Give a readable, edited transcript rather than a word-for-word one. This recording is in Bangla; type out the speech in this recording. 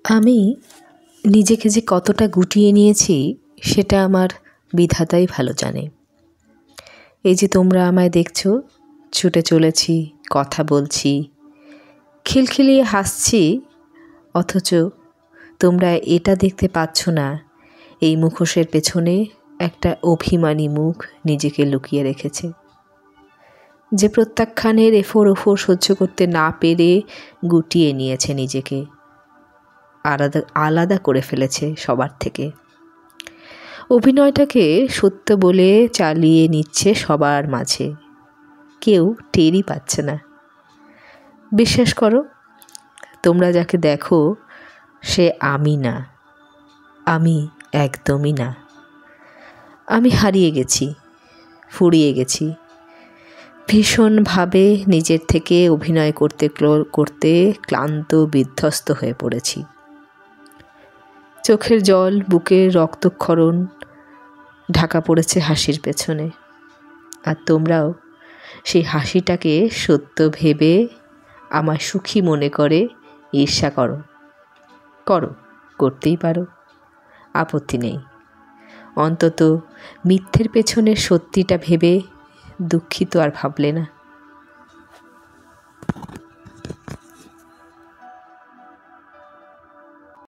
আমি নিজেকে যে কতটা গুটিয়ে নিয়েছি সেটা আমার বিধাতাই ভালো জানে। এই যে তোমরা আমায় দেখছো, ছুটে চলেছি, কথা বলছি, খিলখিলিয়ে হাসছি, অথচ তোমরা এটা দেখতে পাচ্ছ না এই মুখোশের পেছনে একটা অভিমানী মুখ নিজেকে লুকিয়ে রেখেছে, যে প্রত্যাখ্যানের এফোর ওফোর সহ্য করতে না পেরে গুটিয়ে নিয়েছে নিজেকে, আলাদা আলাদা করে ফেলেছে সবার থেকে। অভিনয়টাকে সত্য বলে চালিয়ে নিচ্ছে সবার মাঝে, কেউ টেরই পাচ্ছে না। বিশ্বাস করো, তোমরা যাকে দেখো সে আমি না, আমি একদমই না। আমি হারিয়ে গেছি, ফুরিয়ে গেছি, ভীষণভাবে নিজের থেকে অভিনয় করতে করতে ক্লান্ত বিধ্বস্ত হয়ে পড়েছি। চোখের জল, বুকের রক্তক্ষরণ ঢাকা পড়েছে হাসির পেছনে। আর তোমরাও সেই হাসিটাকে সত্য ভেবে আমার সুখী মনে করে ঈর্ষা করো, করতেই পারো, আপত্তি নেই। অন্তত মিথ্যের পেছনে সত্যিটা ভেবে দুঃখিত আর ভাবলে না।